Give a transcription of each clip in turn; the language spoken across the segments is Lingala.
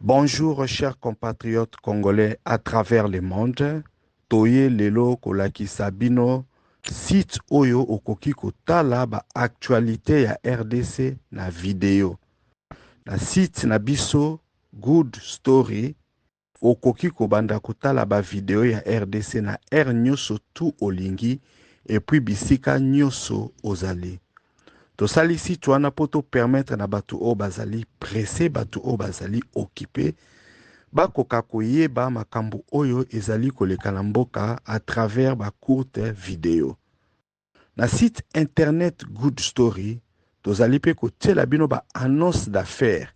Bonjour, chers compatriotes congolais à travers le monde. Toye lelo kolakisa bino site oyo okoki kotala ba actualité ya RDC na video. Na site na biso Good Story okoki kobanda kotala ba video ya RDC na nyonso tu olingi et puis bisika nyonso ozali. Tosali site wana po to permettre na batu o bazali pressé, batu o bazali occupé bakoka koyeba makambo oyo ezali koleka na mboka à travers ba courte vidéo. Na site internet Good Story, tozali pe kotiela bino ba annonce d'affaires.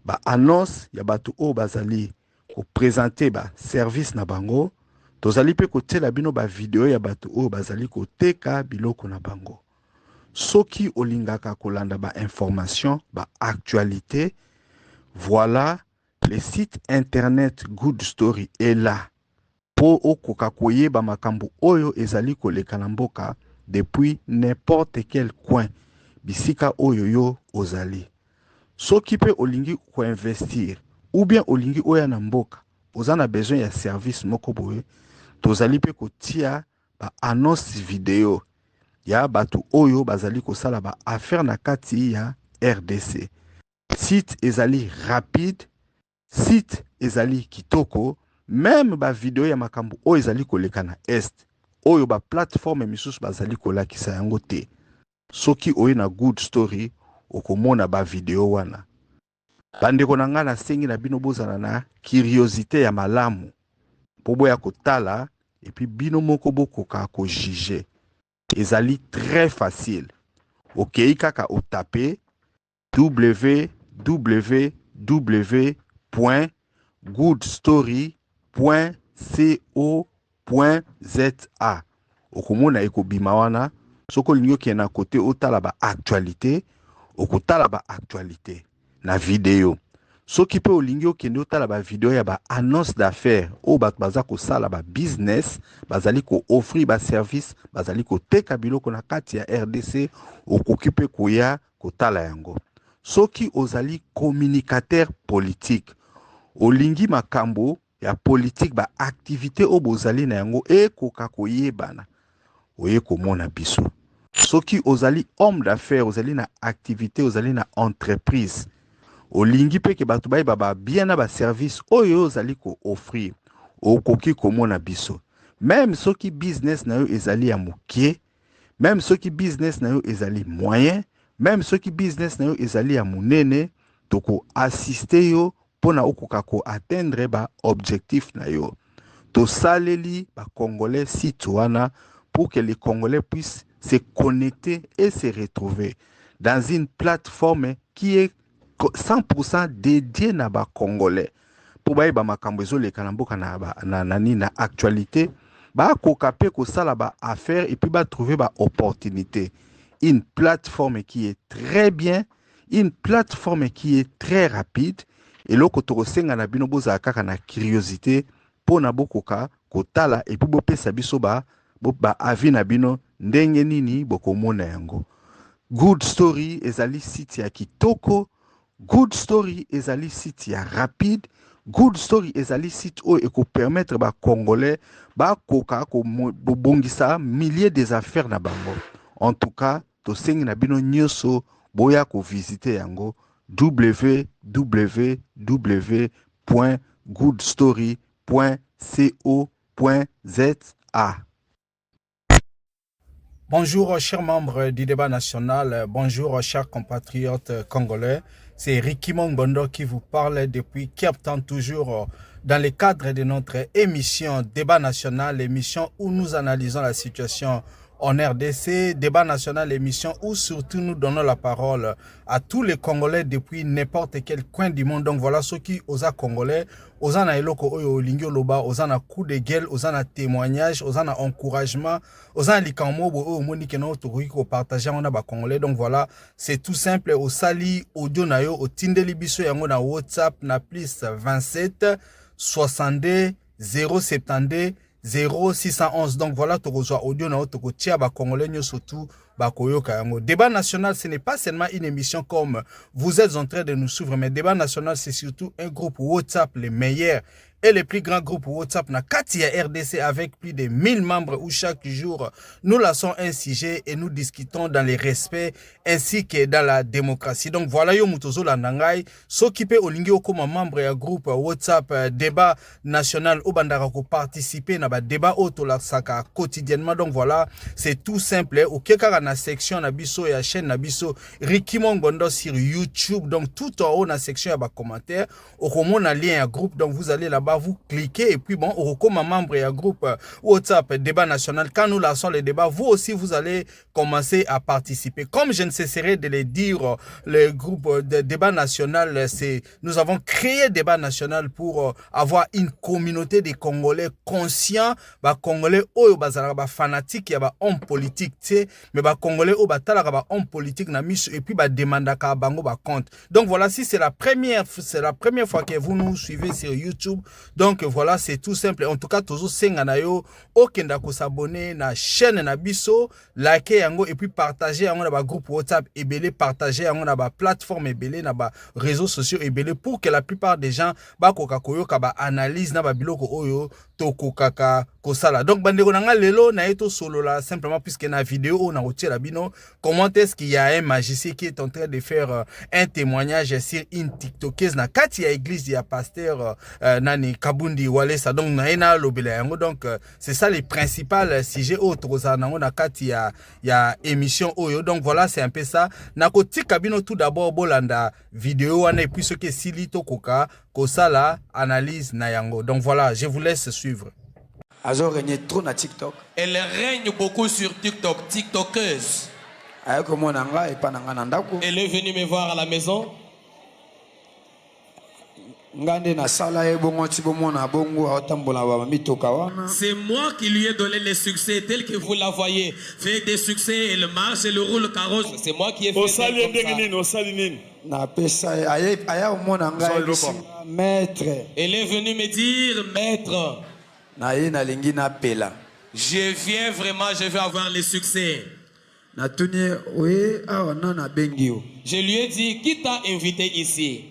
Ba annonce ya batu o bazali ko présenter ba service na bango, tozali pe kotiela bino ba vidéo ya batu o bazali koteka biloko na bango. Soki olingaka kolanda ba information, ba actualité, voilà. Le site internet Good Story est là pour okoka koyeba makambo oyo ezali koleka na mboka depuis n'importe quel coin bisika oyo yo ozali. Soki pe olingi ko investir ou bien olingi oya na mboka ozana besoin ya service moko boye tozali pe kotia ba annonce vidéo ya batu oyo bazali kosala ba affaire na kati ya RDC. Site ezali rapide, site ezali kitoko, même ba video ya makambo oyo ezali koleka na est oyo ba plateforme misusu bazali kolakisa yango te. Soki oyo na Good Story okomona ba video wana. Bandeko na nga nasengi na bino bozala na curiosité ya malamu po boya kotala et puis bino moko bokoka ko juger. Ezali très facile. Okei kaka otape www.goodstory.co.za. Okomona ekobima wana soko lingo kena kote otala ba actualité, okotala ba actualité na video. Soki pe olingi okende otala ba video ya ba annonce d'affaires o bato baza kosala ba business, bazali ko offrir ba service, bazali ko teka biloko na kati ya RDC, okoki pe koya kotala yango. Soki ozali communicateur politique, olingi makambo ya politique ba activité o bozali na yango ekoka koyebana, oye komona biso. Soki ozali homme d'affaires, ozali na activité, ozali na entreprise, olingi pe ke batu bayeba ba bien na ba service oyo ozali ko offrir, okoki komona biso. Même soki business na yo ezali ya mokie, même soki business na yo ezali moyen, même soki business na yo ezali ya munene, toko assister yo pona okoka ko atteindre ba objectif na yo. To saleli ba Congolais site wana pour que les Congolais puissent se connecter et se retrouver dans une plateforme qui est 100% dédiée na ba Congolais. Pour ba makambo ezoleka na mboka na actualité, ba koka pe ko sala ba affaire et puis ba trouver ba opportunité. Une plateforme qui est très bien, une plateforme qui est très rapide, et loko tokosenga na bino boza kaka na curiosité pona bokoka kotala et puis bopesa biso ba avi na bino ndenge nini bokomona yango. Good Story ezali site ya kitoko, Good Story ezali site ya rapide, Good Story ezali site oyo eko permettre ba Congolais ba koka ko bongisa milliers des affaires na bango. En tout cas, tosengi na bino nyonso boya ko visiter yango www.goodstory.co.za. Bonjour, chers membres du débat national. Bonjour, chers compatriotes congolais. C'est Ricky Mongondo qui vous parle depuis Cape Town, toujours dans le cadre de notre émission Débat national, émission où nous analysons la situation en RDC, Débat national, émission où surtout nous donnons la parole à tous les Congolais depuis n'importe quel coin du monde. Donc voilà ceux qui osent Congolais, osent na eloko oyo olingi loba, osent na coup de gueule, osent na témoignage, osent na encouragement, osent na likamobo oyo monique na otokoki ko partager on a ba Congolais. Donc voilà, c'est tout simple. Au sali audio na yo, au tindeli biso yango na WhatsApp na plus 27 62 072 0611. Donc voilà, tu reçois audio na toko tia ba Congolais surtout bakoyoka yango. Débat national, ce n'est pas seulement une émission comme vous êtes en train de nous suivre, mais Débat national, c'est surtout un groupe WhatsApp, les meilleurs et les plus grands groupes WhatsApp na Katia RDC avec plus de 1000 membres où chaque jour nous lançons un sujet et nous discutons dans les respects ainsi que dans la démocratie. Donc voilà yo mutozo landangai s'occuper olingi okoma membre ya groupe WhatsApp débat national au bandara ko participer na ba débat auto la saka quotidiennement. Donc voilà, c'est tout simple au kekara na section na biso ya chaîne na biso Ricky Mongondo sur YouTube. Donc tout en haut na section ya ba commentaire au komona lien ya groupe, donc vous allez là-bas, vous cliquez et puis bon, comme membre et un groupe WhatsApp débat national, quand nous lançons les débats, vous aussi vous allez commencer à participer. Comme je ne cesserai de le dire, le groupe de débat national, c'est nous avons créé débat national pour avoir une communauté de Congolais conscients, bah Congolais oyo bazala ba fanatique ya ba homme politique, mais ba Congolais oyo batala ba homme politique na miso et puis ba demandaka bango ba compte. Donc voilà, si c'est la première fois que vous nous suivez sur YouTube. Donc voilà, c'est tout simple. En tout cas, toujours senga na yo okenda ko s'abonner na chaîne na biso, liker yango et puis partager yango na ba groupe WhatsApp ebele, partager yango na ba plateforme ebele, na ba réseaux sociaux ebele pour que la plupart des gens ba koka koyoka ba analyse na ba biloko oyo to kokaka kosala. Donc bandeko na nga lelo na eto solo là simplement puisque na vidéo na otie la bino comment est-ce qu'il y a un magicien qui est en train de faire un témoignage sur une TikTokeuse na kati ya église ya pasteur nani Kabundi Walesa. Donc na lobela yango. Donc c'est ça les principales sujets autres nango na kati ya émission oyo. Donc voilà, c'est un peu ça. Na koti kabino tout d'abord bolanda vidéo wana et puis ce que silito koka kosala analyse na yango. Donc voilà, je vous laisse suivre. Azo règne trop na TikTok. Elle règne beaucoup sur TikTok, TikTokeuse. Elle est venue me voir à la maison. C'est moi qui lui ai donné les succès tel que vous la voyez. Fait des succès, elle marche, elle roule carrosse. C'est moi qui ai fait ça. Maître. Elle est venue me dire, maître, je viens vraiment, je vais avoir les succès. Je lui ai dit, qui t'a invité ici?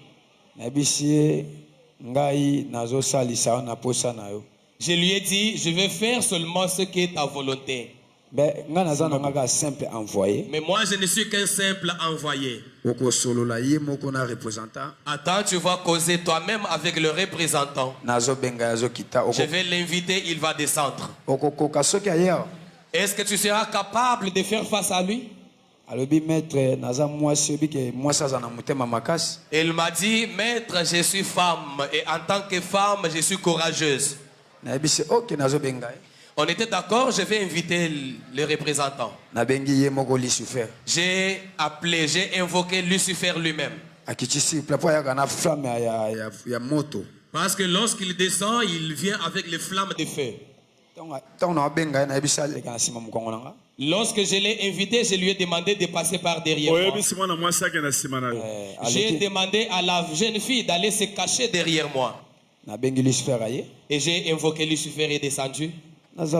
Je lui ai dit, je vais faire seulement ce qui est ta volonté. Mais moi, je ne suis qu'un simple envoyé. Attends, tu vas causer toi-même avec le représentant. Je vais l'inviter, il va descendre. Est-ce que tu seras capable de faire face à lui? Elle m'a dit, maître, je suis femme et en tant que femme, je suis courageuse. On était d'accord, je vais inviter le représentant. J'ai appelé, j'ai invoqué Lucifer lui-même. Parce que lorsqu'il descend, il vient avec les flammes de feu. Lorsque je l'ai invité, je lui ai demandé de passer par derrière moi. J'ai demandé à la jeune fille d'aller se cacher derrière moi. Et j'ai invoqué Lucifer et descendu. Je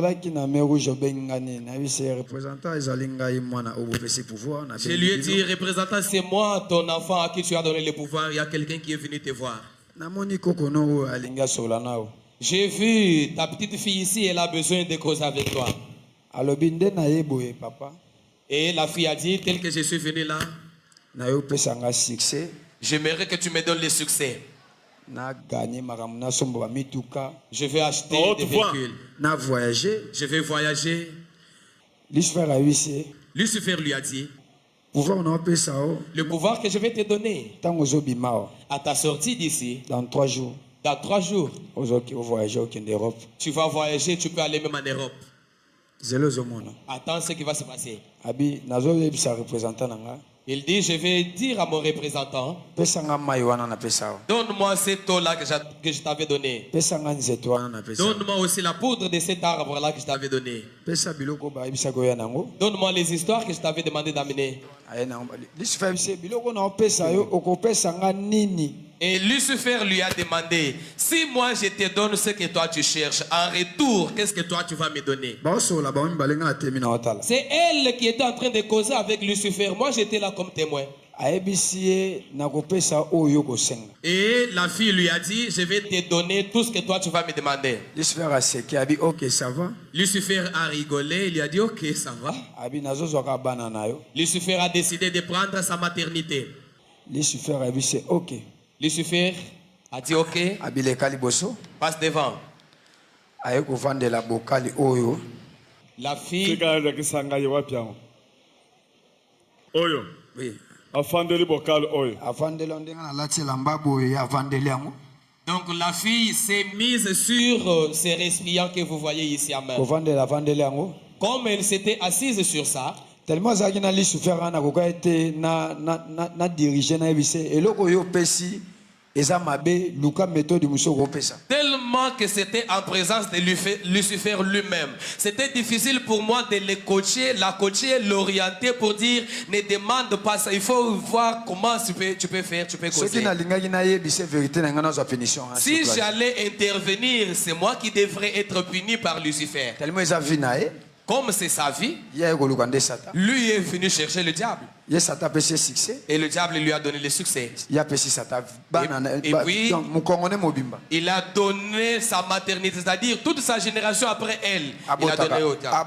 lui ai dit, représentant, c'est moi, ton enfant à qui tu as donné le pouvoir. Il y a quelqu'un qui est venu te voir. J'ai vu ta petite fille ici, elle a besoin de causer avec toi. Et la fille a dit, tel que je suis venu là, j'aimerais que tu me donnes le succès. Je vais acheter des véhicules. Je vais voyager. Lucifer lui a dit, le pouvoir que je vais te donner à ta sortie d'ici, dans 3 jours, tu vas voyager, tu peux aller même en Europe. Attends ce qui va se passer. Il dit, je vais dire à mon représentant, donne-moi cette eau-là que je t'avais donnée. Donne-moi aussi la poudre de cet arbre-là que je t'avais donné. Donne-moi les histoires que je t'avais demandé d'amener. Et Lucifer lui a demandé, si moi je te donne ce que toi tu cherches, en retour, qu'est-ce que toi tu vas me donner? C'est elle qui était en train de causer avec Lucifer. Moi j'étais là comme témoin. Et la fille lui a dit, je vais te donner tout ce que toi tu vas me demander. Lucifer a séqué, a dit ok, ça va. Lucifer a rigolé, il lui a dit ok, ça va. Lucifer a décidé de prendre sa maternité. Lucifer a dit c'est ok. Lucifer a dit ok. Passe devant. La fille. Oyo. Oui. Afandeli bokal oyo. Donc la fille s'est mise sur ces récipients que vous voyez ici à main. Comme elle s'était assise sur ça, tellement Zagina Lucifer na koka été na diriger na ebise eloko yo pesi eza mabe luka méthode musoko pesa. Tellement que c'était en présence de Lucifer lui-même. C'était difficile pour moi de le coacher, la coacher, l'orienter pour dire ne demande pas ça. Il faut voir comment tu peux faire, tu peux causer. Si j'allais intervenir, c'est moi qui devrais être puni par Lucifer. Tellement eza vina comme c'est sa vie, lui est venu chercher le diable. Et le diable lui a donné le succès. Et puis, il a donné sa maternité, c'est-à-dire toute sa génération après elle, il a donné au diable.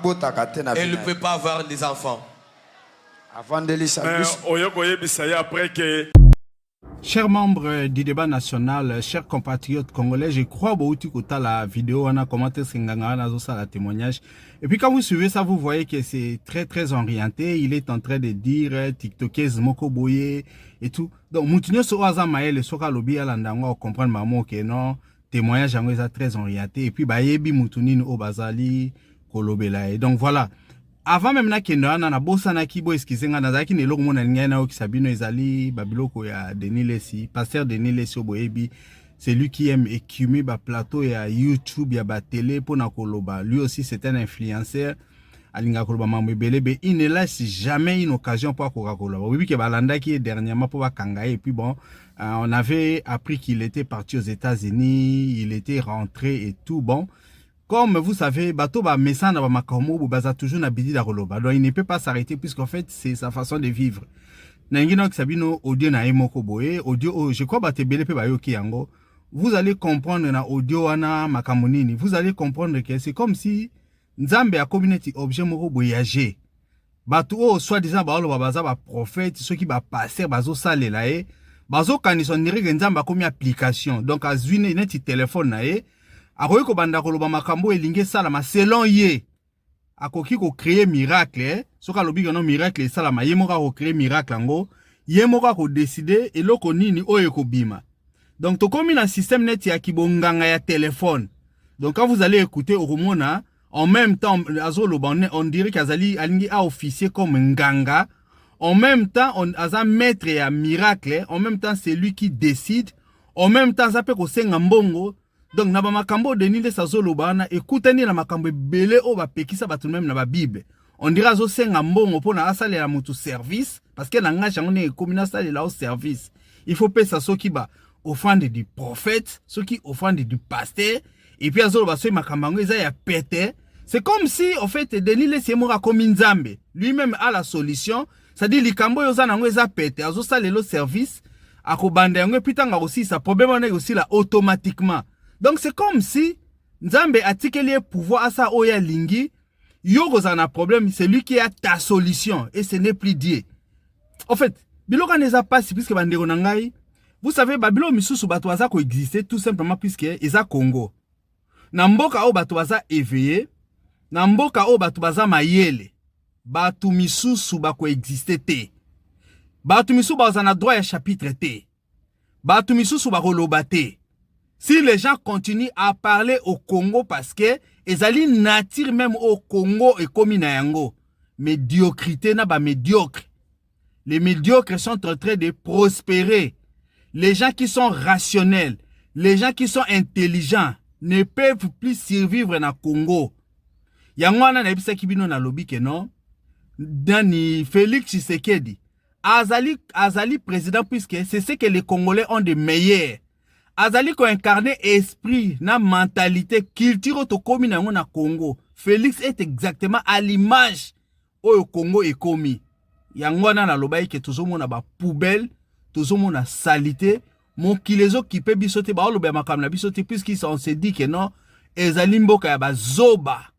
Elle ne peut pas avoir des enfants. Chers membres du débat national, chers compatriotes congolais, je crois beaucoup que la vidéo, on a commenté la témoignage. Et puis quand vous suivez ça, vous voyez que c'est très orienté. Il est en train de dire TikTokers Moko Boye et tout. Donc, Moutinho Soaza Maël, Soka Lobi Alandangwa, comprendre maman que non, témoignage est très orienté. Et puis, Bayebi Moutounine Obazali, Kolobela. Et donc voilà. Avant même na kendo na bossa na kibo eskizenga na zaki ne loko mona linga na okisabino ezali babiloko ya Denis Lesi, pasteur Denis Lesi Oboyebi, c'est lui qui aime écumer ba plateau ya YouTube ya ba télé pour na koloba. Lui aussi c'est un influenceur alinga koloba mamebelebe, il ne laisse jamais une occasion pour koloba. Oui que balanda qui est dernièrement pour bakangaye et puis bon, on avait appris qu'il était parti aux États-Unis, il était rentré et tout bon. Comme vous savez, bateau ba messana ba makomo baza toujours na bidi da koloba. Donc il ne peut pas s'arrêter puisqu'en fait c'est sa façon de vivre. Nangino Sabino audio na emoko boye, audio je crois ba tebele pe ba yoki yango. Vous allez comprendre na audio wana makamonini, vous allez comprendre que c'est comme si Nzambe a communauté objet moko voyager. Bato soi-disant ba olo baza ba prophète, ceux qui ba passer bazo salela e, bazo kanison nire Nzambe a comme application. Donc azwine neti téléphone na e. Akoki ko banda koloba makambo elinge salama selon ye. Akoki ko créer miracle, soka lobi que non miracle salama ye moka ko créer miracle ngo, ye moka ko décider eloko nini oyo ko bima. Donc to komi na système net ya kibonganga ya téléphone. Donc quand vous allez écouter Oromona, en même temps azolo bande on dirait qu'azali alingi a officier comme nganga. En même temps on aza maître ya miracle, en même temps c'est lui qui décide. En même temps ça peut ko senga mbongo. Donc, na ba makambo de nile sa zolo bana, écoutez na makambo belé o ba pekisa batu même na ba Bible. On dira zo senga mbongo po na asale la mutu service, parce que na nga jango ne komina sale la au service. Il faut payer ça ceux qui ba offendre du prophète, ceux qui offendre du pasteur, et puis azolo ba so makambango eza ya pété. C'est comme si, en fait, Denile Siemora comme Nzambe, lui-même a la solution, c'est-à-dire likambo yoza nango eza pété, azo sale le service, ako bande yango pitanga aussi sa problème on est aussi là automatiquement. Donc c'est comme si Nzambe a tiqué pouvoir à ça oya lingi, yogo en a problème, c'est lui qui a ta solution et ce n'est plus Dieu. En fait, biloka neza pas si puisque bandeko nangai, vous savez babilo misusu bato aza ko exister tout simplement puisque eza Congo. Na mboka o bato aza éveillé, na mboka o bato baza mayele, bato misusu ba ko exister te. Bato misusu baza na droit ya chapitre te. Bato misusu ba ko loba te. Si les gens continuent à parler au Congo parce que ezali nature même au Congo et comme na yango, médiocrité na ba médiocre. Les médiocres sont en train de prospérer. Les gens qui sont rationnels, les gens qui sont intelligents ne peuvent plus survivre na Congo. Yango na ebisa kibino na lobi ke non. Dani Félix Tshisekedi Azali président puisque c'est ce que les Congolais ont de meilleur. Azali ko incarner esprit, na mentalité, culture to komi na na Congo. Félix est exactement à l'image au Congo est commis. Yangwana na lobayi ke tozomona ba poubelle, tozomona salité, mon kilezo qui peut bisote ba lobe makam na bisote puisqu'ils on se dit que non, ezali mboka ya bazoba.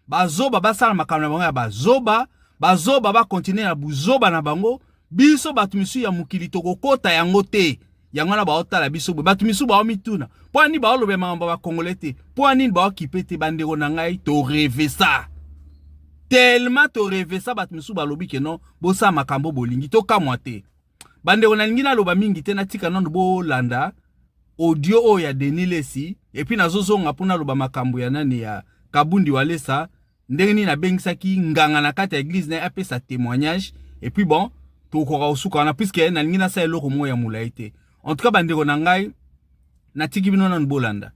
Bazoba basala makam na bango ya bazoba, bazoba ba continuer na buzoba na bango, biso batu misu ya mukili toko kota yango te. Yangwana ba otala biso batu misu ba omituna. Po ani ba lobe makamba ba congolais te. Po ani ba okipete bandeko na ngai to rêver ça. Tellement to rêver ça bat misu balobi ke non bosa makambo bolingi to kamwa te bande ona lingi na loba mingi te na tika non bo landa audio o ya Denis Lesi et puis nazozo ngapuna loba makambo ya nani ya Kabundi Walesa ndenge ni na bengisaki nganga na kati ya église na apé sa témoignage et puis bon to ko usuka na puisque na lingi na sa eloko mo ya mulaite en tout cas bande ona ngai na tiki bino na bolanda.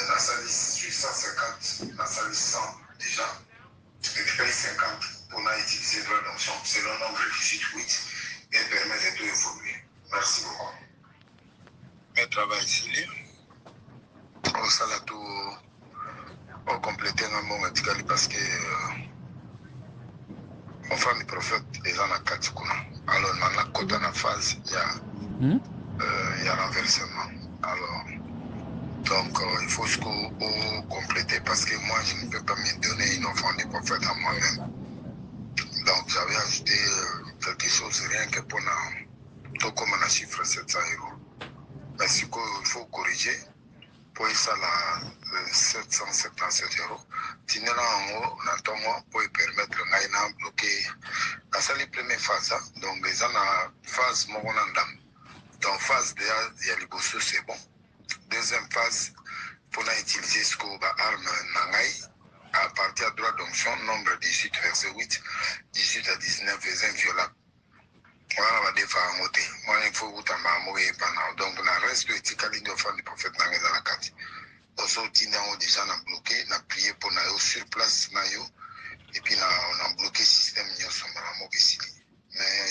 La salle 850, la salle 100 déjà, et puis 50 pour utiliser droit d'option. C'est le nombre de 18 et permet de tout évoluer. Merci beaucoup. Mes travail ici, au salato, au compléter un mot médical parce que mon frère le prophète est dans la Katikuna. Alors, dans la côte dans la phase, il y a renversement. Alors, donc, il faut compléter parce que moi, je ne peux pas me donner une offrande de prophète à moi-même. Donc, j'avais ajouté quelque chose, rien que pour tout comme un chiffre 700 €. Mais ce qu'il faut corriger, pour ça, 777 €. Tiens là en haut, pour permettre de bloquer la salle première phase. Donc, les gens la phase, donc, phase il y a les bosses, c'est bon. Deuxième phase, pour utiliser ce qu'on va arme nangai à partir de droit d'onction, nombre 18, verset 8, 18 à 19, verset inviolable. Voilà, on va défaire un moté. Moi, il faut que tu pendant. Donc, le reste de l'éthique du prophète nangai dans la carte. Aussi, on a déjà bloqué, on a prié pour nous sur place, et puis on a bloqué le système mais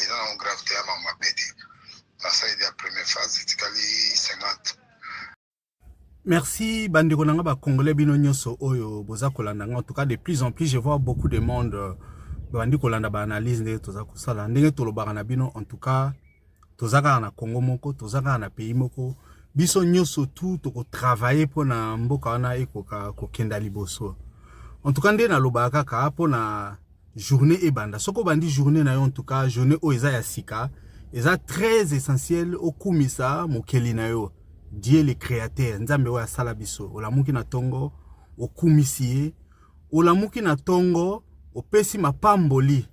ils ont gravité à ma pété. Ça, c'est la première phase, c'est 50. Merci bandeko nanga ba congolais bino nyoso oyo boza kolanda en tout cas de plus en plus je vois beaucoup de monde bandi kolanda ba analyse ndenge toza kosala ndenge tolobaka na bino en tout cas tozaka na Congo moko tozaka na pays moko biso nyoso tout toko travailler pona mboka wana ekoka kokenda liboso en tout cas ndenge na lobaka kaka pona journée ebanda soko bandi journée na yo en tout cas journée o eza ya sika eza très essentiel okumisa mokeli na yo Dieu le créateur, nzambe wa sala biso, olamuki na tongo, okumisiye, olamuki na tongo, opesi mapamboli,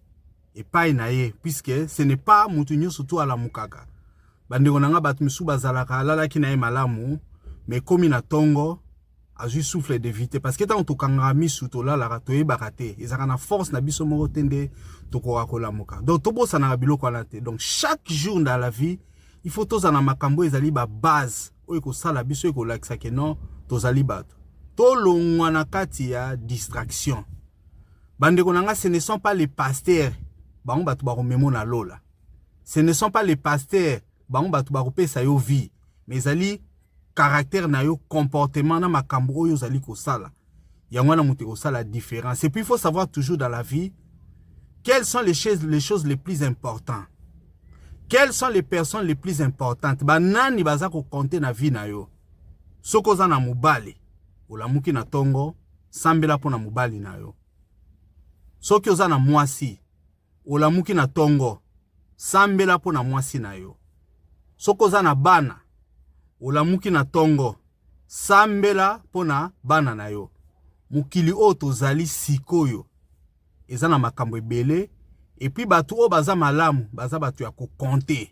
epai na ye, puisque ce n'est pas mutu nyoso tu alamukaka. Bandeko nanga batu misu bazalaka alalaki na ye malamu, mais komi na tongo, azui souffle de vite, parce que tant tokanga misu tolalaka toyebaka te, ezaka na force na biso moko tende tokoka kolamuka. Donc tobosa na biloko wana te. Donc chaque jour dans la vie, il faut toza na makambo ezali ba base. Oiko sala biso eko lakisa ke non tozali bato to longwa na kati ya distraction bandeko nanga ce ne sont pas les pasteurs bango bato ba komemo na lola ce ne sont pas les pasteurs bango bato ba kopesa yo vie mais ezali caractère na yo comportement na makambo oyo zali ko sala yango na muté ko sala différence et puis il faut savoir toujours dans la vie quelles sont les choses les plus importantes. Quelles sont les personnes les plus importantes? Banani baza ko compter na vie na yo. Soko za na mubali, olamuki na tongo, sambela po na mubali na yo. Soko za na mwasi, olamuki na tongo, sambela po na mwasi na yo. Soko za na bana, olamuki na tongo, sambela po na bana na yo. Mukili o tozali sikoyo. Eza na makambo ebele. Et puis batu o baza malamu, baza batu ya ko compter.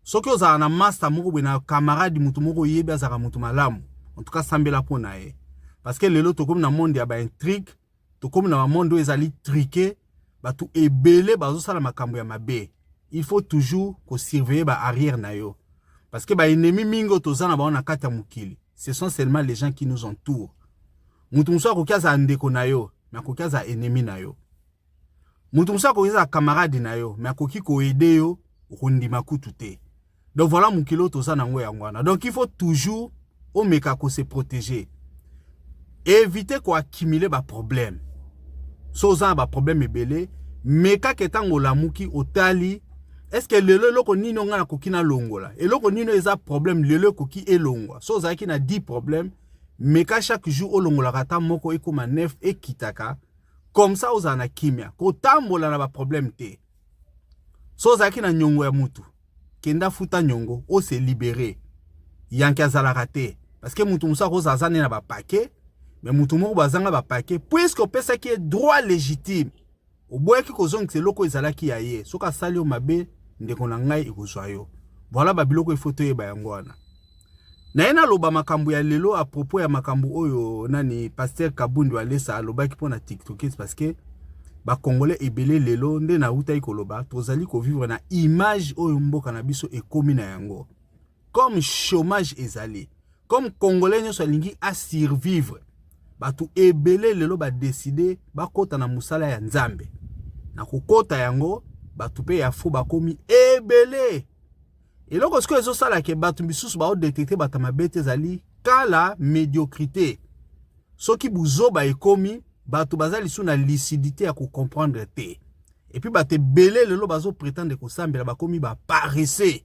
Soki oza na master moko na camarade mutu moko yebe azaka mutu malamu. En tout cas sambela pona ye. Parce que lelo to comme na monde ya ba intrigue, to comme na monde où ezali triqué, batu ebele bazo sala makambo ya mabe. Il faut toujours ko surveiller ba arrière na yo. Parce que ba ennemi mingo tozana ba on a kata mukili. Ce sont seulement les gens qui nous entourent. Mutu muso akokiaza ndeko na yo, mais akokiaza ennemi na yo. Mutu muso akokiaza camarade na yo, mais akoki ko aider yo rondima kutu te. Donc voilà mukilo tozana ngo yangwana. Donc il faut toujours au meka ko se protéger. Éviter ko accumuler ba problème. Sozan ba problème ebele, meka ketango la muki otali. Est-ce que le loko nino nga na koki na longola? Et loko nino eza problème le loko ki e longwa. So za ki na 10 problèmes, mais ka chaque jour o longola kata moko e koma 9 e kitaka. Comme ça oza na kimia. Ko tambola na ba problème te. So za ki na nyongo ya mutu. Kenda futa nyongo o se libérer. Yanki azala rate. Parce que mutu musa ko zazane na ba paquet, mais mutu moko bazanga ba paquet puisque pesa ki est droit légitime. Au bout qui kozong c'est loko ezala ki aye. Soka sali o mabe ndeko na ngai ikozwa yo. Voilà ba biloko e photo e ba yangwana. Na ena loba makambu ya lelo à propos ya makambu oyo nani pasteur Kabundu alesa loba ki pona TikTok parce que ba congolais ebele lelo nde na uta ikoloba tozali ko vivre na image oyo mboka na biso ekomi na yango. Comme chômage ezali, comme congolais nyo lingi a survivre. Batu ebele lelo ba décider ba kota na musala ya nzambe. Na kokota yango batu pe ya fo bakomi ebele. Et loko ce que ezo sala ke batu bisusu ba o détecter bata mabete zali kala médiocrité. Soki buzo ba ekomi batu bazali sou na lucidité ya ko comprendre te. Et puis bate belé lelo bazo prétendre ko sambela bakomi ba paresseux.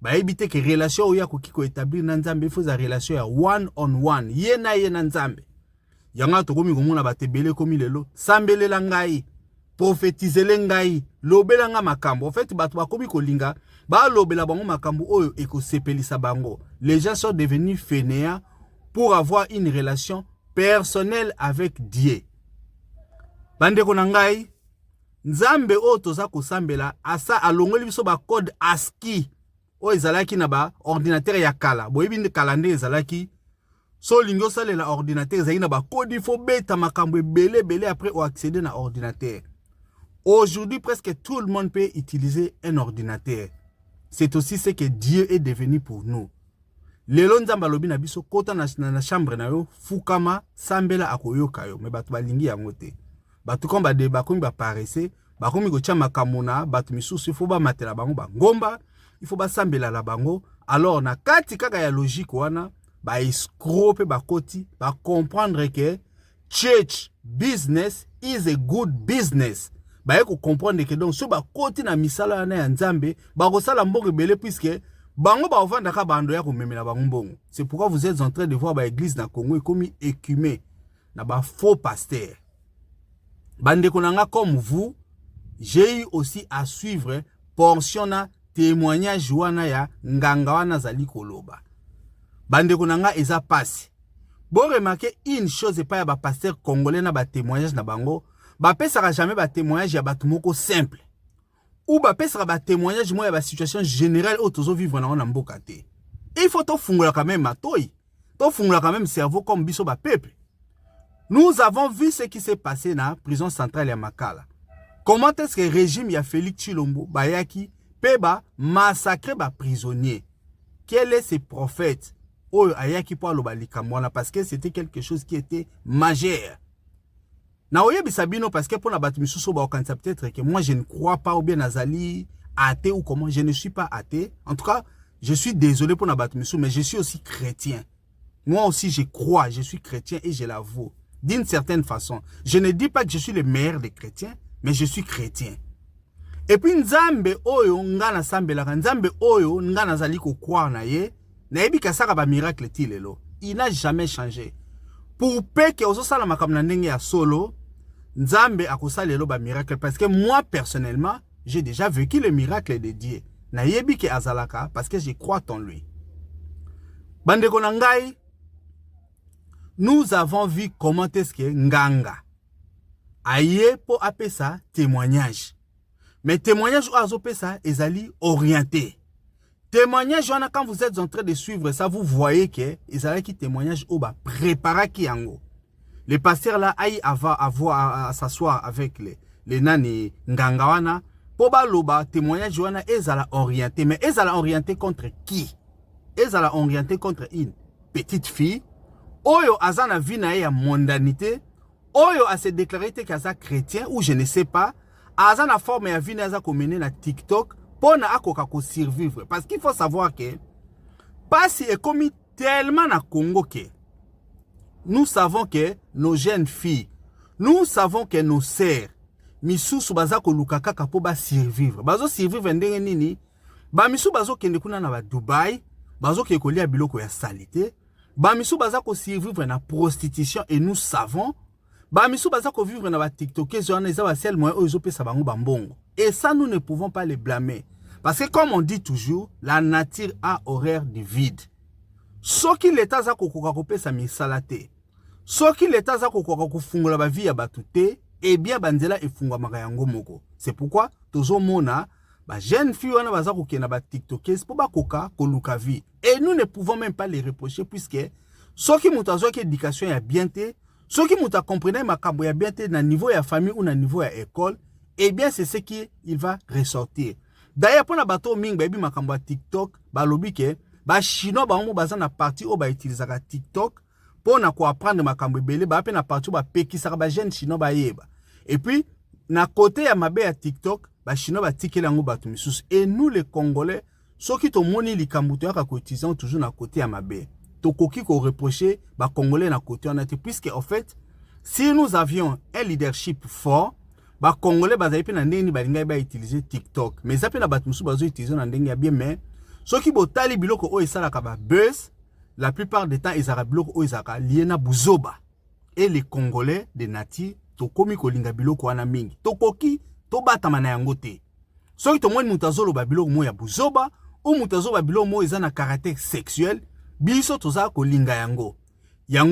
Ba ebite ke relation oya ko kiko établir na nzambe faut za relation ya one on one. Ye na nzambe. Yanga tokomi komona bate belé komi lelo sambelela ngai. Prophétiser ngai lobela nga makambo. En fait batu bakomi kolinga ba lobela bango makambo oyo eko sepelisa bango. Les gens sont devenus fainéants pour avoir une relation personnelle avec Dieu. Bandeko na ngai nzambe o toza ko sambela asa alongoli biso ba code ASCII o ezalaki na ba ordinateur ya kala. Boyebi nde kalande ezalaki so lingo salela ordinateur ezalaki na ba code il faut beta makambo belé après o accéder na ordinateur. Aujourd'hui, presque tout le monde peut utiliser un ordinateur. C'est aussi ce que Dieu est devenu pour nous. Lelo nzamba lobi na biso kota na chambre na yo fukama sambela akoyoka yo me batu balingi yango te. Batu komba de bakomi ba paresse, bakomi ko chama kamona, batu misusu faut ba matela bango ba ngomba, il faut ba sambela la bango. Alors na kati kaka ya logique wana, ba escrope ba koti, ba comprendre que church business is a good business. Ba yeko comprendre que donc so ba koti na misala na ya nzambe, ba ko sala mboke belé puisque bango ba ovanda ka bando ya ko memela bango mbongo. C'est pourquoi vous êtes en train de voir ba église na Congo comme écumé na ba faux pasteur. Bande konanga comme vous, j'ai eu aussi à suivre portion na témoignage wana ya nganga wana zali koloba. Bande konanga eza passe. Bon remarquer une chose pas ya ba pasteur congolais na ba témoignage na bango. Ba pesaka jamais ba témoignage ya batu moko simple. Ou ba pesaka ba témoignage mo ya ba situation générale au tozo vivre na mboka te. Il faut to fungola quand même matoi. To fungola quand même cerveau comme biso ba peuple. Nous avons vu ce qui s'est passé na prison centrale ya Makala. Comment est-ce que le régime ya Félix Tshilombo bayaki peba massacrer ba prisonnier. Quel est ce prophète o ayaki po aloba likamwana parce que c'était quelque chose qui était majeur. Na oyebi sabino parce que pour la batu misusu ba okanisa peut-être que moi je ne crois pas ou bien nazali athée ou comment je ne suis pas athée. En tout cas, je suis désolé pour la batu misusu mais je suis aussi chrétien. Moi aussi je crois, je suis chrétien et je l'avoue d'une certaine façon. Je ne dis pas que je suis le meilleur des chrétiens, mais je suis chrétien. Et puis nzambe oyo ngana sambelaka nzambe oyo ngana zali ko croire na ye, na yebi kasaka ba miracle ti lelo. Il n'a jamais changé. Pour peu que ozo sala makamna ndenge ya solo, nzambe akosala lelo ba miracle parce que moi personnellement, j'ai déjà vécu le miracle de Dieu. Na yebi ke azalaka parce que je crois en lui. Bandeko na ngai, nous avons vu comment est-ce que nganga aye po apesa témoignage. Mais témoignage ou azopesa ezali orienté. Témoignage quand vous êtes en train de suivre ça, vous voyez que ezali qui témoignage ou ba prépara ki yango. Le pasteur là aille avoir à s'asseoir avec les nani nganga wana po ba loba témoignage wana ezala orienté, mais ezala orienté contre qui? ezala orienté contre une petite fille oyo azana vie na ya mondanité oyo a se déclaré que aza chrétien ou je ne sais pas azana forme ya vie na aza komene na TikTok pona akoka ko survivre parce qu'il faut savoir que pasi est commis tellement na Congo que nous savons que nos jeunes filles, nous savons que nos sœurs, misusu baza ko lukaka kapo ba survivre. Bazo survivre ndenge nini? Ba misu bazo kende kuna na ba Dubai, bazo ke kolia biloko ya salité. Ba misu baza ko survivre na prostitution et nous savons. Ba misu baza ko vivre na ba TikTokers on eza ba sel moyen oyo pesa bango bambongo. Et ça nous ne pouvons pas les blâmer parce que comme on dit toujours, la nature a horreur du vide. Soki l'État za kokoka kopesa misala te. Soki l'État za kokoka kofungola ba vie ya batu te, eh bien banzela efungwamaka yango moko. C'est pourquoi tozomona ba jeune fille wana baza kokena ba TikTokers po bakoka koluka vie. Et nous ne pouvons même pas les reprocher puisque soki mutu azwaki éducation ya bien te, soki mutu comprendre makambo ya bien te na niveau ya famille ou na niveau ya école, eh bien c'est ce qui il va ressortir. D'ailleurs pour na bato mingi ba bi makambo ya TikTok, ba lobi ke ba chinois ba baza na partie o ba utilisaka TikTok pour na ko apprendre makambo ebele ba pe na partie ba pekisaka ba jeune chinois ba yeba. Et puis na côté ya mabe ya TikTok ba chinois ba tikela ngo bato misusu et nous les Congolais soki to moni likambo to yaka ko utiliser toujours na côté ya mabe to koki ko reprocher ba Congolais na côté on a été puisque en fait si nous avions un leadership fort ba Congolais bazali pe na ndenge ba linga ba utiliser TikTok mais ça pe na bato misusu bazo utiliser na ndenge ya bien mais soki botali biloko o esalaka ba buzz la plupart des temps ezaka biloko o ezaka lié na buzoba et les Congolais de nature to komi kolinga biloko wana mingi to koki to batama na yango te soki to moni mutazolo ba biloko mo ya buzoba ou mutazo ba biloko mo eza na caractère sexuel biso toza kolinga yango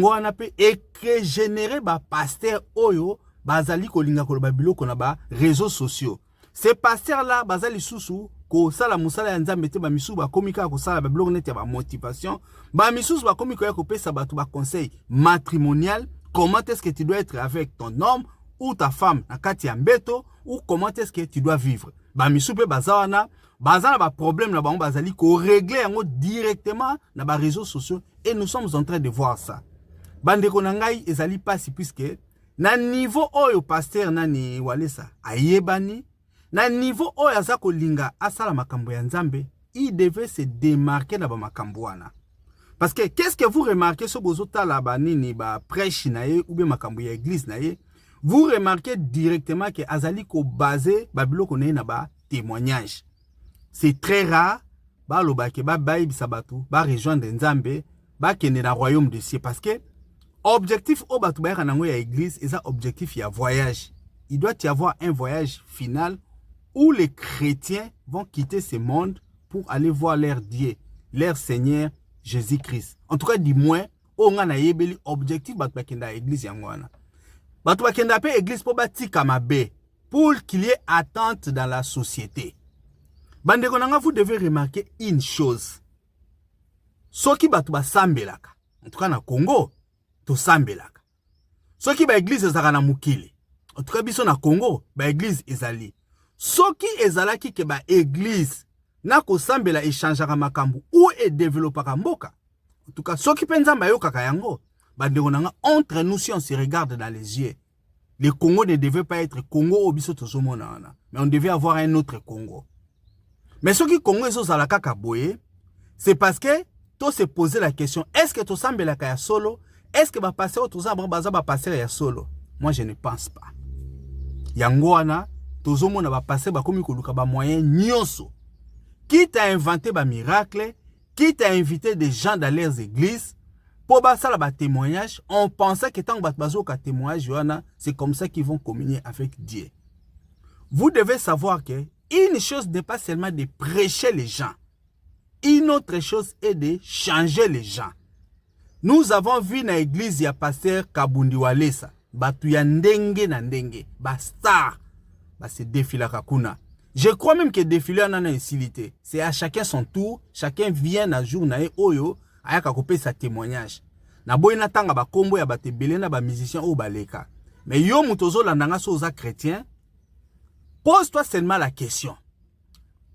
wana pe ekre générer ba pasteur oyo bazali kolinga koloba biloko na ba réseaux sociaux ces pasteurs là bazali susu ko sala musala ya nzambe te ba misu ba komika ko sala ba biloko neti ya ba motivation ba misu ba komika ya ko pesa bato ba conseil matrimonial. Comment est-ce que tu dois être avec ton homme ou ta femme na kati ya mbeto ou comment est-ce que tu dois vivre. Ba misupe bazawana bazana ba problème na bango bazali ko régler yango directement na ba réseaux sociaux et nous sommes en train de voir ça. Bandeko na ngai ezali pasi puisque na niveau oyo pasteur nani walesa ayebani na niveau oyo aza kolinga asala makambo ya nzambe il devait se démarquer na ba makambo wana. Parce que qu'est-ce que vous remarquez sur bozota la banini ba prêche naye ou bien makambo ya église naye, vous remarquez directement que azali ko basé ba biloko naye na ba témoignage. C'est très rare ba loba ke ba bayi bisabatu ba rejoindre nzambe ba kende na royaume de cieux parce que objectif o batu ba kanango ya église eza objectif ya voyage. Il doit y avoir un voyage final où les chrétiens vont quitter ce monde pour aller voir leur Dieu, leur Seigneur Jésus-Christ. En tout cas, du moins, on a un objectif de l'église. Batu bakenda pe église pour bâtir kamabe pour qu'il y ait attente dans la société. Bandeko nanga, vous devez remarquer une chose. Soki batu ba sambelaka. En tout cas, na Congo, to sambelaka. Soki ba église ezaka na mukili. En tout cas, biso na Congo, ba église ezali. Soki ezalaki ke ba église na kosambela échangeaka makambu ou et développaka mboka. En tout cas, ceux qui pensent que yoka kayango, entre nous si on se regarde dans les yeux, le Congo ne devait pas être Congo au biso tozomona, mais on devait avoir un autre Congo. Mais ceux qui Congo sont à la kakaboye, c'est parce que to se poser la question, est-ce que to sambela kaya solo, est-ce que ba passer au toza ba passer ya solo? Moi je ne pense pas. Yangoana tozomona ba passer ba komi koluka ba moyen nyonso. Quitte à inventer des miracles, quitte à inviter des gens dans leurs églises, pour faire des témoignages, on pensait que tant que témoignage, c'est comme ça qu'ils vont communier avec Dieu. Vous devez savoir que une chose n'est pas seulement de prêcher les gens. Une autre chose est de changer les gens. Nous avons vu dans l'église, il y a pasteur Kabundi Walesa, batu ya ndenge na ndenge, ba star, ba se défila kakuna. Je crois même que défiler en a une utilité. C'est à chacun son tour, chacun vient à jour na oyo ayaka kopé sa témoignage. Na boy na tanga ba kombo ya bate belé na ba musicien ou baleka. Mais yo mutozo landanga soza chrétien, pose-toi seulement la question.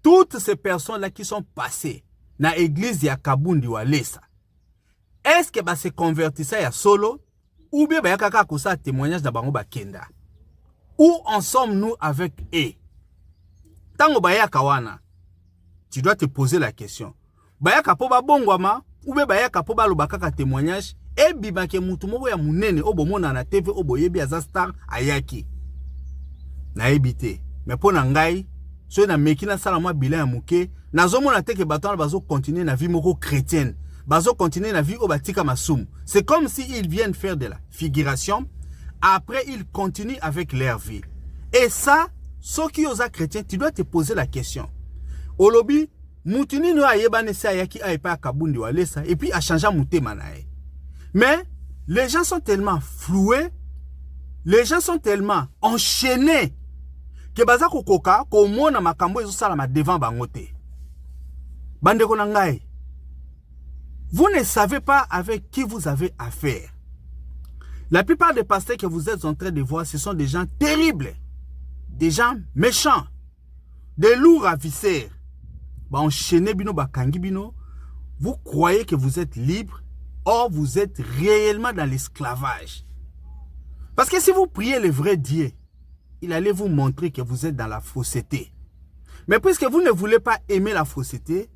Toutes ces personnes là qui sont passées na église ya Kabundi Walesa. Est-ce que se convertissa ya solo ou bien ba kaka kosa témoignage na bango bakenda? Où en sommes-nous avec eux? Tango bayaka wana, tu dois te poser la question. Bayaka po ba bongwama ou bien bayaka po ba lobaka témoignage et bibake mutu moko ya munene obomona na TV oboyebi aza star ayaki. Na ebité. Mais pour ngai, so na mekina sala mwa bilan ya muke, nazomona te ke bato bazo continuer na vie moko chrétienne. Bazo continuer na vie au batika masumu. C'est comme si ils viennent faire de la figuration. Après, ils continuent avec leur vie. Et ça, ceux qui osent chrétiens, tu dois te poser la question. Olobi, mutuni no ayebane se ayaki aipa Kabundi Walesa et puis a changé mute manae. Mais les gens sont tellement floués, les gens sont tellement enchaînés que baza kokoka ko mona makambo ezo sala ma devant bangote. Bandeko na ngai. Vous ne savez pas avec qui vous avez affaire. La plupart des pasteurs que vous êtes en train de voir, ce sont des gens terribles, des gens méchants, des lourds à viscères. Enchaîné bino bakangi bino, vous croyez que vous êtes libre, or vous êtes réellement dans l'esclavage. Parce que si vous priez le vrai Dieu, il allait vous montrer que vous êtes dans la fausseté. Mais puisque vous ne voulez pas aimer la fausseté,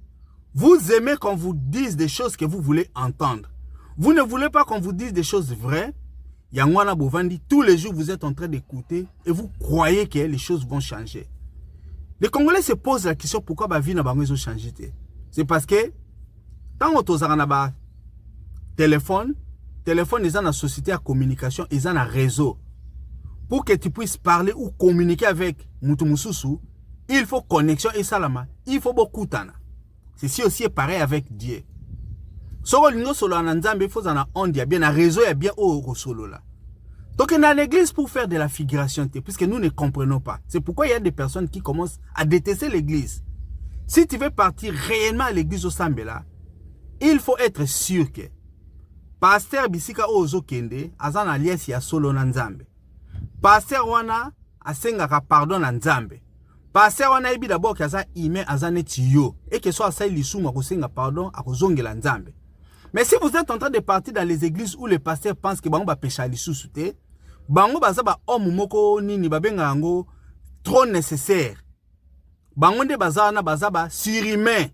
vous aimez qu'on vous dise des choses que vous voulez entendre. Vous ne voulez pas qu'on vous dise des choses vraies. Yangwana Bovandi, tous les jours vous êtes en train d'écouter et vous croyez que les choses vont changer. Les Congolais se posent la question pourquoi la vie n'a pas changé. C'est parce que tant que vous avez un téléphone est dans la société à communication, ils ont un réseau. Pour que tu puisses parler ou communiquer avec Mutumususu, il faut connexion et salama. Il faut beaucoup de temps. Ceci aussi est pareil avec Dieu. Solo lingo solo ananzambe faut en on dia bien un réseau et bien au solo là. Donc dans l'église pour faire de la figuration puisque nous ne comprenons pas. C'est pourquoi il y a des personnes qui commencent à détester l'église. Si tu veux partir réellement à l'église au Sambela, il faut être sûr que pasteur bisika ozo kende azan alias ya solo na nzambe. Pasteur wana asengaka pardon na nzambe. Pasteur wana ibi d'abord kaza ime azane tiyo et que soit ça lisumu akosenga pardon akozongela nzambe. Mais si vous êtes en train de partir dans les églises où les pasteurs pensent que bango ba pécha lisusu te, bango baza ba homme moko nini babenga yango trop nécessaire. Bango nde baza na baza ba surhumain.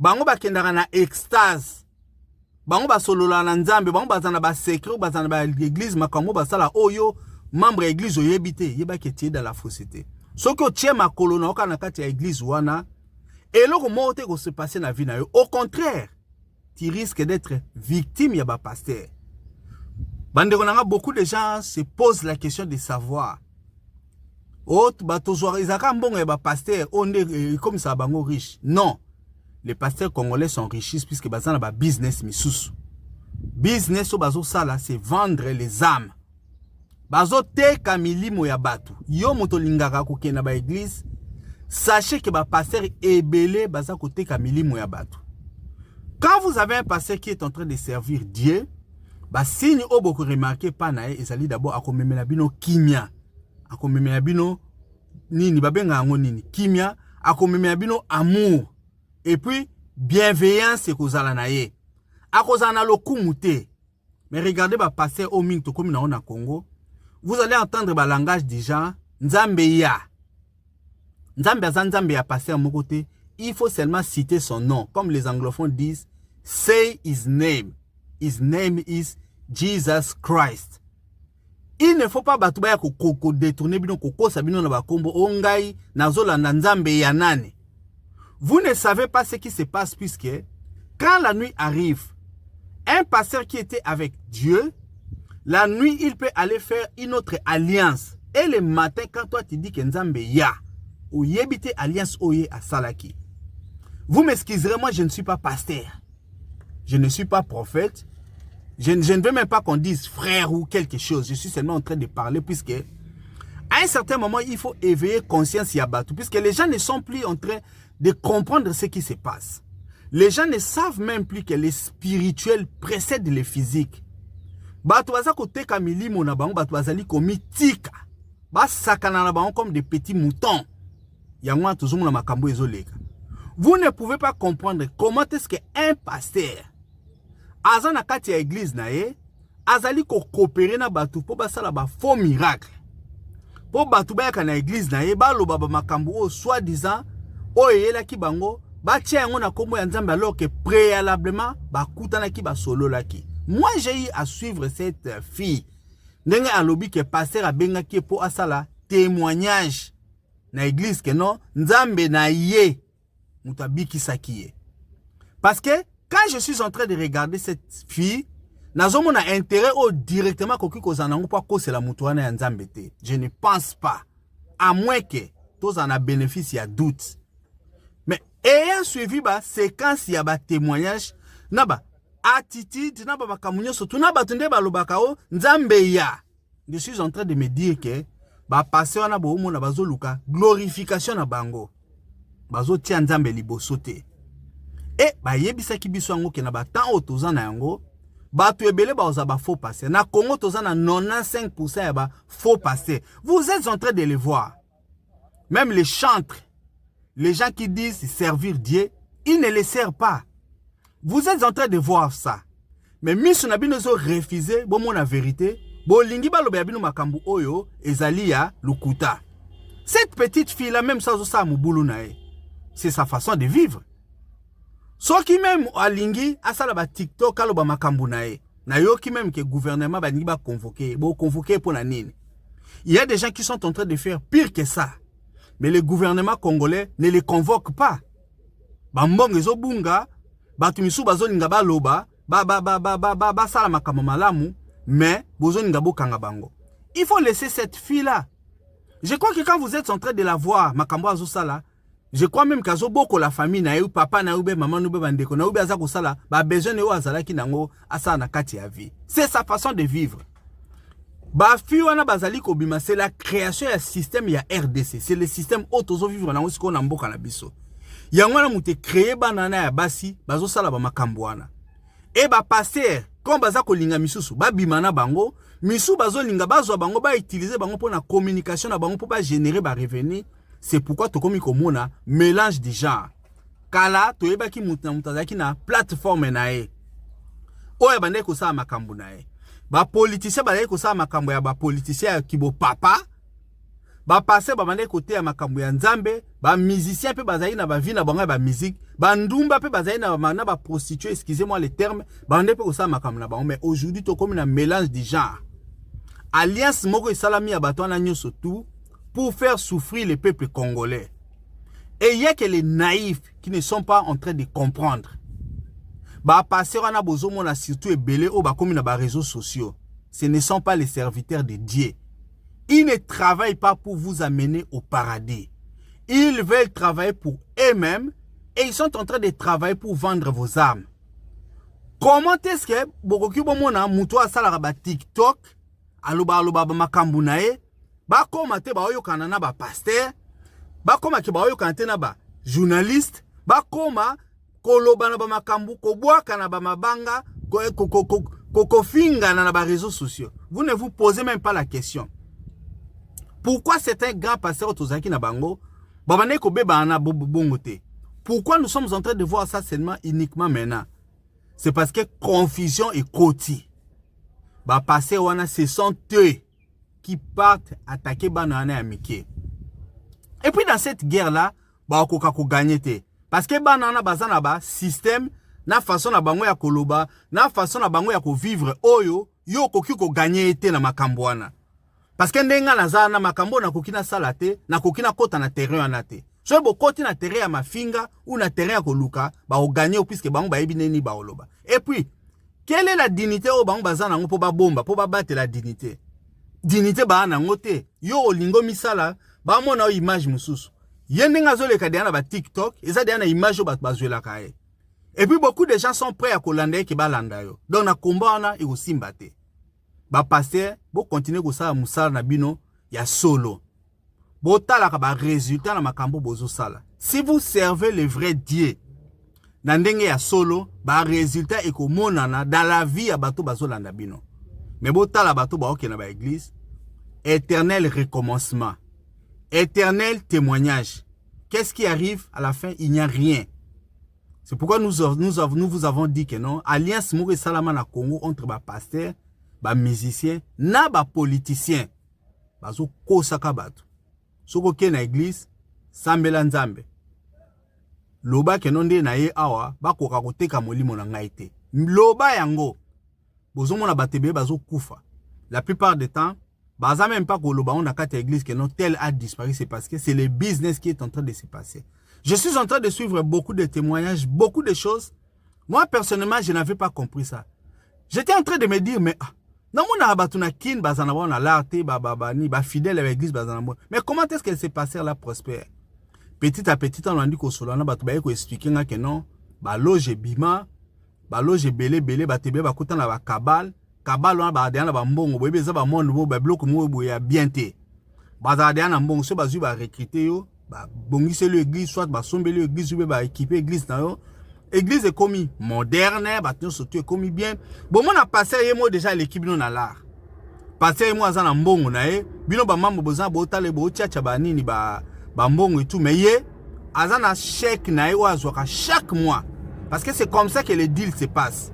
Bango ba kendaka na extase. Bango ba solola na nzambe, bango baza na ba secret, baza na ba église makambo basala oyo membre église oyebite, yeba ke tie dans la fausseté. Soko tie makolo na oka na kati ya église wana, eloko moko te ko se passer na vie na yo. Au contraire, tu risques d'être victime ya ba pasteur. Bandeko nanga, beaucoup de gens se posent la question de savoir. Autre batozwa izaka mbongo ya ba pasteur, on est comme ça bango riche. Non. Les pasteurs congolais sont riches puisque bazana ba business misusu. Business au bazo sala c'est vendre les âmes. Bazo teka milimo ya batu. Yo moto lingaka kokena ba église, sachez que ba pasteur ebele baza ko teka milimo ya batu. Quand vous avez un pasteur qui est en train de servir Dieu, bah signe au beaucoup remarqué pas nae ezali d'abord akomemela bino kimia. Akomemela bino nini babenga ngo nini kimia, akomemela bino amour. Et puis bienveillance ekozala nae. Akozana lokumute. Mais regardez ba pasteur au ming to comme na Congo, vous allez entendre ba langage des gens nzambe ya. Nzambe azanzambe ya pasteur mon côté. Il faut seulement citer son nom. Comme les anglophones disent, say his name. His name is Jesus Christ. Il ne faut pas batouba ko détourner bino ko sabino na bakombo ongai nazola na nzambe ya nane. Vous ne savez pas ce qui se passe puisque quand la nuit arrive, un pasteur qui était avec Dieu, la nuit il peut aller faire une autre alliance. Et le matin quand toi tu dis que nzambe ya ou yebite alliance oye à Salaki. Vous m'excuserez, moi je ne suis pas pasteur. Je ne suis pas prophète. Je ne veux même pas qu'on dise frère ou quelque chose. Je suis seulement en train de parler puisque à un certain moment, il faut éveiller conscience Yabatou. Puisque les gens ne sont plus en train de comprendre ce qui se passe. Les gens ne savent même plus que les spirituels précèdent les physiques. Batouaza kote kamili mona bango batouazali komi tika. Ba sakana na bango comme des petits moutons. Yangwa tuzumuna makambo ezoleka. Vous ne pouvez pas comprendre comment est-ce qu'un pasteur, azana kati ya église na ye, azali ko coopérer na batu po basala ba faux miracle. Po batu ba na église na ye, ba loba ba makambu o soi-disant, o yela ki bango, ba tia yango na kombo ya Nzambe alors que préalablement, ba kutana ki ba solo la ki. Moi, j'ai eu à suivre cette fille. Ndenge alobi ke pasteur abenga ki po asala témoignage na église que non, Nzambe na ye. Parce que quand je suis en train de regarder cette fille, nazomona intérêt au directement je ne pense pas. À moins que tous en a bénéfice, il y a doute. Mais ayant suivi la séquence, il y a des témoignages, naba attitude, naba bakamunyo surtout naba tunde balobakao nzambe ya. Je suis en train de me dire que ba passer na bo mona bazoluka glorification na bango. Bazo tia Nzambe liboso te. Et ba yebisa ki biso yango ke na ba tan otoza na yango, ba tu ebele ba oza ba faux passer. Na Congo toza na 95% ya ba faux passer. Vous êtes en train de les voir. Même les chantres, les gens qui disent servir Dieu, ils ne les servent pas. Vous êtes en train de voir ça. Mais miso na bino zo refuser bon la vérité, bo lingi ba loba bino makambu oyo ezali ya lukuta. Cette petite fille là même ça zo sa mubulu na e. C'est sa façon de vivre. So qui même alingi asala ba TikTok aloba makambu na e. Na yo qui même que gouvernement ba ni ba convoquer pour la nini. Il y a des gens qui sont en train de faire pire que ça. Mais le gouvernement congolais ne les convoque pas. Ba mbongo ezo bunga, ba tumisu bazo linga ba loba, ba sala makambo malamu, mais bozo linga bo kanga bango. Il faut laisser cette fille là. Je crois que quand vous êtes en train de la voir makambo azo sala, je crois même qu'azo boko la famille na eu papa na ube maman na ube bandeko na ube azako sala ba besoin yo azala ki nango asa na kati ya vie. C'est sa façon de vivre. Ba fi wana bazali ko bima, c'est la création ya système ya RDC. C'est le système autozo vivre na ngosiko na mboka na biso. Yango na muté créer banana ya basi bazo sala ba makambo wana. Et ba passer comme bazako linga misusu ba bimana bango, misu bazo linga bazo bango ba utiliser bango pour la communication na bango pour pas générer ba revenu. C'est pourquoi to komi komona mélange de genre. Kala to yeba ki mutazaki na plateforme na e. Oya bande ko sa makambo na e. Ba politicien bande ko sa makambo ya ba politicien ki bo papa. Ba passer ba bande côté ya makambo ya Nzambe, ba musicien pe bazali na ba vie na bango ba musique, ba ndumba pe bazali na ba prostituée, excusez-moi le terme, bande pe ko sa makambo na bango. Mais aujourd'hui to komi na mélange de genre. Alliance moko esalami ya bato na nyoso tout pour faire souffrir les peuples congolais. Et il y a que les naïfs qui ne sont pas en train de comprendre. Ba passer on a besoin de surtout et belé au ba comme na ba réseaux sociaux. Ce ne sont pas les serviteurs de Dieu. Ils ne travaillent pas pour vous amener au paradis. Ils veulent travailler pour eux-mêmes et ils sont en train de travailler pour vendre vos âmes. Comment est-ce que bokoki bomona muto asala ba TikTok aloba makambu na e ba koma te ba oyo kanana ba pasteur ba koma ke ba oyo kanate na ba journaliste ba koma koloba na ba makambu ko bwaka na ba mabanga ko finga na ba réseaux sociaux. Vous ne vous posez même pas la question. Pourquoi c'est un grand pasteur tozaki na bango babane ko beba na bongo te? Pourquoi nous sommes en train de voir ça seulement uniquement maintenant? C'est parce que confusion et koti. Ba passer wana ce sont eux qui partent attaquer banana amike. Et puis dans cette guerre là, ba ko gagner te. Parce que banana bazana ba système na façon na bango ya koloba, na façon na bango ya ko vivre oyo, yo koki ko gagner te na makambo wana. Parce que ndenga na za na makambo na kokina salate, na kokina kota na terrain wana te. So bo koti na terrain ya mafinga ou na terrain ya koluka, ba o gagner puisque bango ba yebi neni ba oloba. Et puis quelle est la dignité au bango bazana ngo po ba bomba, po ba battre la dignité. Dignité ba na ngote. Yo olingo misala, ba mona image mususu. Yendenga zo le kadena ba TikTok, eza dena image o ba bazwela kae. Et puis beaucoup de gens sont prêts à kolanda ki ba landa yo. Donc na combat na e osimba te. Ba passer, bo continuer ko sa musala na bino ya solo. Bo tala ka ba résultat na makambo bozo sala. Si vous servez le vrai Dieu, na ndenge ya solo, ba résultat e ko monana dans la vie ya bato bazolanda bino. Mais bo tala bato ba oke na ba église, éternel recommencement, éternel témoignage. qu'est-ce qui arrive à la fin? Il n'y a rien. C'est pourquoi nous vous avons dit que non, alliance Mouri Salama na Congo entre les pasteurs, les musiciens, na les politiciens. Bazo kosaka bato. Soko ke na église, sambela nzambe. Loba ke non de na ye awa, bako kakoteka molimo na ngai te. Loba yango, bozo mona batebe bazo kufa. La plupart du temps, baza même pas que loba on a quatre églises que non tel a disparu, c'est parce que c'est le business qui est en train de se passer. Je suis en train de suivre beaucoup de témoignages, beaucoup de choses. Moi, personnellement, je n'avais pas compris ça. J'étais en train de me dire, mais non, fidèle à l'église, mais comment est-ce qu'elle s'est passée là, prospère? Petit à petit, on a dit qu'on a expliqué que non, loge bima, loge belé, batebe, bakuta na kabal, kabal, on a dit mbongo, bébé, ça va mon nouveau, bloc, moi, bien té. Bazadé, on a mbongo, ce bazu, recruter yo. Bongise l'église, soit sombe l'église, ou équiper l'église. L'église est commis moderne, surtout est commis bien. Bon, on a passé déjà l'équipe non à l'art. Passé moi à un bon on a bino ba mambo boza botale bo tchatcha ba nini ba mbongo et tout mais yé azana chèque na yo azoka chaque mois parce que c'est comme ça que les deals se passent.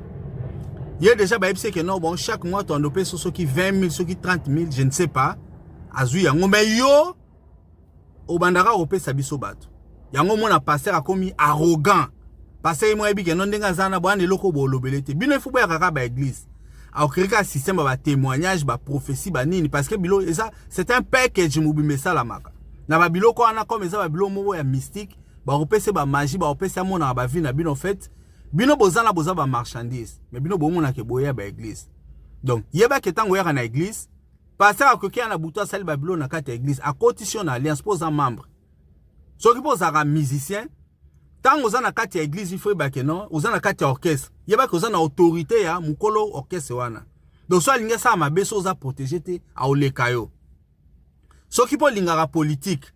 Yé déjà ba epse que non bon chaque mois ton opé sur ceux qui 20 000 ceux qui 30 000 je ne sais pas azu yango mais yo au bandara opé sabiso bato yango mona passer a commis arrogant passer moi ebi que non denga zana bwana loko bo lobelete bino ifu ba kaka ba église. Alors, il y a un système de témoignage, de prophétie, parce que c'est un package qui est ça la marque. Dans le bilo, quand on a comme ça, le mystique, c'est la magie, c'est la vie, en fait, bino bozan la bozan ba marchandise, mais bino bomo na ke boya ba église. Donc, yeba ke tango ya na église, passer à côté na buto sali ba bilo na kata église, à cotition na alliance pour un membre. So qui pose un musicien, tant aux na kata église il faut ba ke non, aux na kata orchestre. Yeba ko na autorité ya mukolo orchestre wana. Donc so linga sa ma beso za protéger te a olekayo. So qui po lingara politique,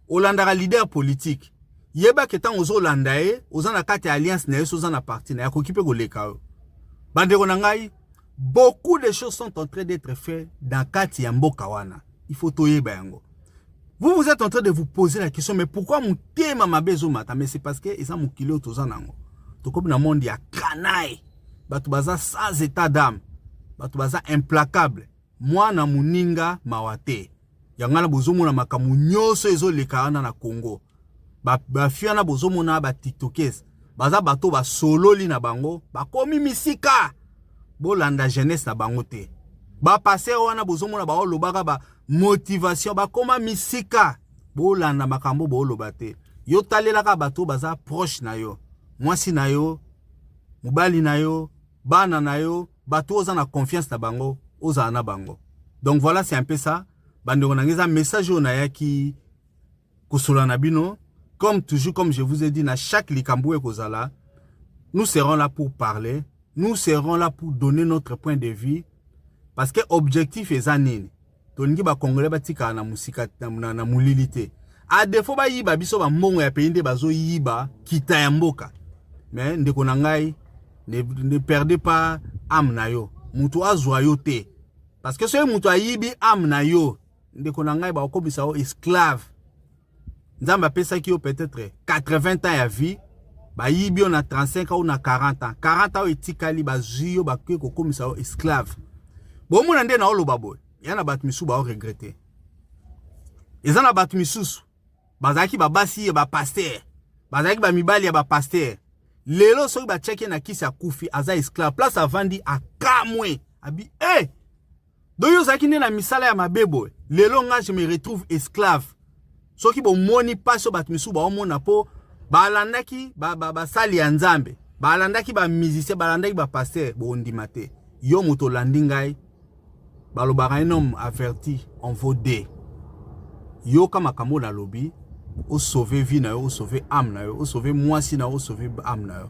olandara leader politique. Yeba ke tant aux olandae, aux na kata alliance na yeso za na parti na ya ko kipe ko lekayo. Bandeko na ngai, beaucoup de choses sont en train d'être faites dans kati ya mboka wana. Il faut toyeba yango. Vous êtes en train de vous poser la question, mais pourquoi mon thème ma bezo mata? Mais c'est parce que ils ont mon kilo tozanango. To comme dans le monde il y a canaille. Batu baza sans état d'âme. Batu baza implacable. Moi na muninga mawate. Yangana bozomo na makamu nyoso ezo lekana na Congo. Ba fiana bozomo na ba tiktokers. Baza bato ba sololi na bango. Ba komi misika. Bo landa jeunesse na bango te. Ba passer wana bozomo na ba olobaka ba motivation ba koma misika. Bo landa makambo bo olobate. Yo talelaka bato baza proche na yo. Mwasi na yo, mubali na yo, bana na yo, bato oza na confiance na bango, oza na bango. Donc voilà, c'est un peu ça. Bandeko na ngeza message on a ki kusula na bino. Comme toujours, comme je vous ai dit, na chaque likamboué kozala, nous serons là pour parler. Nous serons là pour donner notre point de vue. Parce que objectif est zanini. Toningi ba Congolais batika na musika na mulilité. A défaut ba yiba biso ba mbongo ya peyinde bazo yiba kita ya mboka. Mais ndeko na ngai ne perdez pas âme na yo. Mutu azwa yo te. Parce que ce mutu ayibi âme na yo, ndeko na ngai ba okobisa o esclave. Nzamba pesa ki yo peut-être 80 ans ya vie, ba yibi on a 35 ans ou na 40 ans. 40 ans etikali ba zuyo ba ke ko komisa o esclave. Bon mona nde na oloba boy. Yana bat misu ba o regretter. Ezana bat misusu. Bazaki ba basi ba pasteur. Bazaki ba mibali ba pasteur. Lelo so ba cheke na kisi ya kufi aza esclave. Place avandi akamwe. Abi doyo zaki ne na misala ya mabebo. Lelo nga je me retrouve esclave. So ki bo moni paso bat misu ba omona po balandaki ba sali ya nzambe. Balandaki ba musicien, balandaki ba pasteur bo ndimate. Yo moto landingai. Balobaka un homme averti, on vaut deux. Yo kama kamo na lobby, o sauver vie na yo, o sauver âme na yo, o sauver moi si na yo, o sauver âme na yo.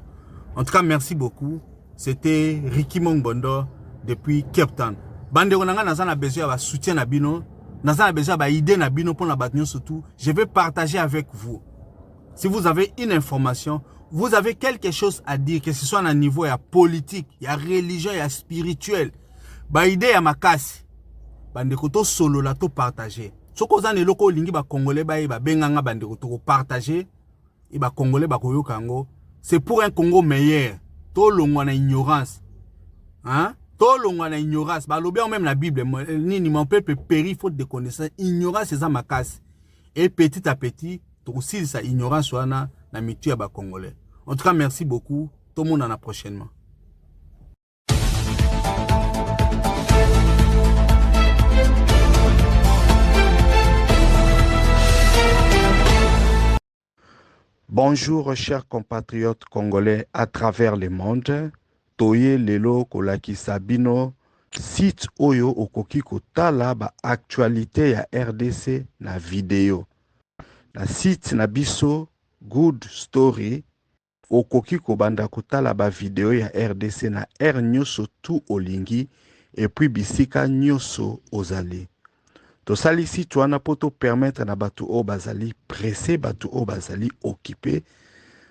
En tout cas, merci beaucoup. C'était Ricky Mongbondo depuis Cape Town. Bande konanga nazana besoin ba soutien na bino, nazana besoin ba idée na bino pour la battre surtout. Je vais partager avec vous. Si vous avez une information, vous avez quelque chose à dire, que ce soit à un niveau ya politique, ya religieux, ya spirituel. Ba idée ya makasi. Bande koto solo la to partager. Soko za neloko lingi ba Congolais ba ba benganga bandeko to partager et ba Congolais ba koyoka yango. C'est pour un Congo meilleur. To longwa na ignorance. Hein? To longwa na ignorance. Ba lobi même la Bible ni mon peuple périt faute de connaissance. Ignorance c'est ça ma casse. Et petit à petit, to aussi sa ignorance wana na mitu ya ba Congolais. En tout cas, merci beaucoup. Tout le monde en a prochainement. Bonjour chers compatriotes congolais à travers le monde. Toye lelo kolaki sabino site oyo okoki kotala ba actualité ya RDC na vidéo. Na site na biso Good Story okoki kobanda kotala ba vidéo ya RDC na R nyoso tu olingi et puis bisika nyoso ozali. Tosali site wana poto permettre na batu o bazali pressé, batu o bazali occupé,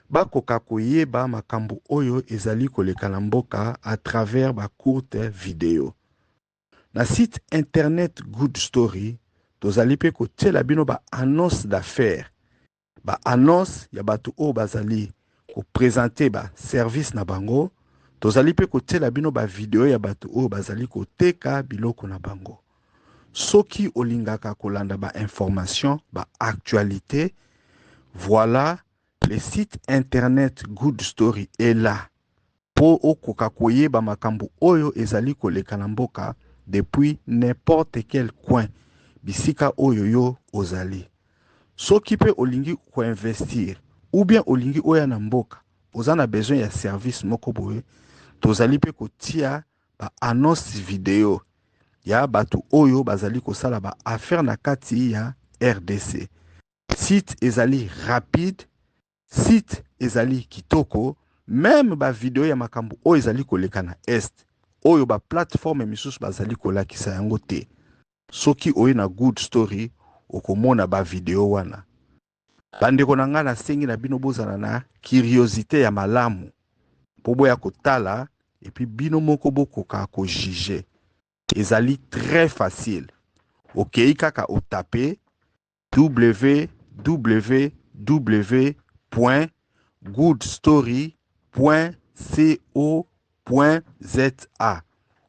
bakoka koyeba makambo oyo ezali koleka na mboka à travers ba courte vidéo. Na site internet Good Story, tozali pe kotiela bino ba annonce d'affaires. Ba annonce ya batu o bazali ko présenter ba service na bango, tozali pe kotiela bino ba vidéo ya batu o bazali ko teka biloko na bango. Soki olingaka kolanda ba information, ba actualité, voilà, le site internet Good Story est là. Po okoka koyeba makambo oyo ezali koleka na mboka depuis n'importe quel coin bisika oyo yo ozali. Soki pe olingi ko investir ou bien olingi oya na mboka, ozana besoin ya service moko boye, tozali pe kotia ba annonce vidéo. Ya batu oyo bazali kosala ba affaire na kati ya RDC. Site ezali rapide, site ezali kitoko, même ba vidéo ya makambo oyo ezali koleka na est. Oyo ba plateforme misusu bazali kolakisa yango te. Soki oyo na Good Story okomona ba vidéo wana. Bandeko na nga na sengi na bino bozana na curiosité ya malamu. Pobo ya kotala et puis bino moko bokoka ko juger. Ezali très facile. Ok, kaka o taper www.goodstory.co.za.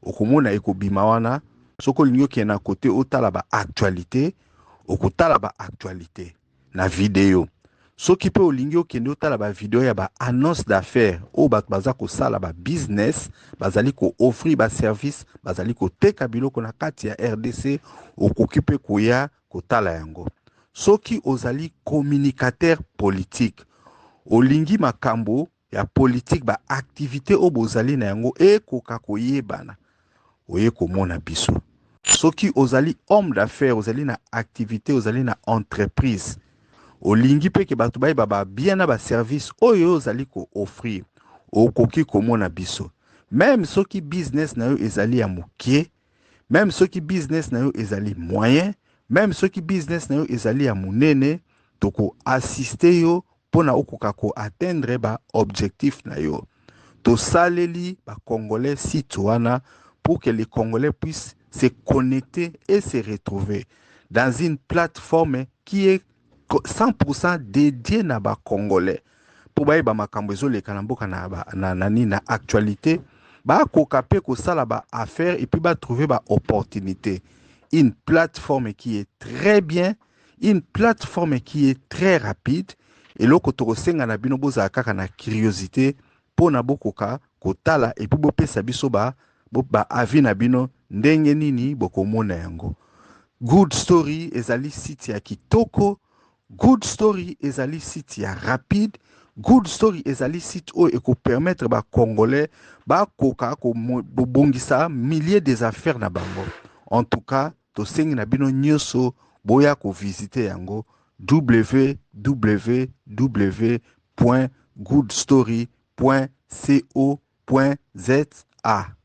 Okomona ekobima wana. Soko linyo ki na côté otala ba actualité, okotala ba actualité na vidéo. Soki pe olingi okende otala ba vidéo ya ba annonce d'affaires o bat baza ko sala ba business, bazali ko offrir ba service, bazali ko teka biloko na kati ya RDC, okoki pe koya kotala yango. Soki ozali communicateur politique, olingi makambo ya politique ba activité o bozali na yango e koka koyebana, oye komona biso. Soki ozali homme d'affaires, ozali na activité, ozali na entreprise, olingi pe ke batu bai baba bien na ba service oyo ozali ko offrir, okoki komona biso. Même soki business na yo ezali ya mokie, même soki business na yo ezali moyen, même soki business na yo ezali ya munene, toko assister yo pona okoka ko atteindre ba objectif na yo. To saleli ba Congolais site wana pour que les Congolais puissent se connecter et se retrouver dans une plateforme qui est 100% dédié na ba Congolais. Pour ba makambo ezoleka na mboka na actualité, ba kokape ko sala ba affaire et puis ba trouver ba opportunité. Une plateforme qui est très bien, une plateforme qui est très rapide et loko tokosenga na bino boza kaka na curiosité pona bokoka kotala et puis bopesa biso ba avi na bino ndenge nini bokomona yango. Good Story ezali site ya kitoko. Good Story ezali site ya rapide. Good Story ezali site oyo eko permettre ba Congolais ba koka ko bongisa milliers des affaires na bango. En tout cas, to sengi na bino nyoso boya ko visiter yango www.goodstory.co.za.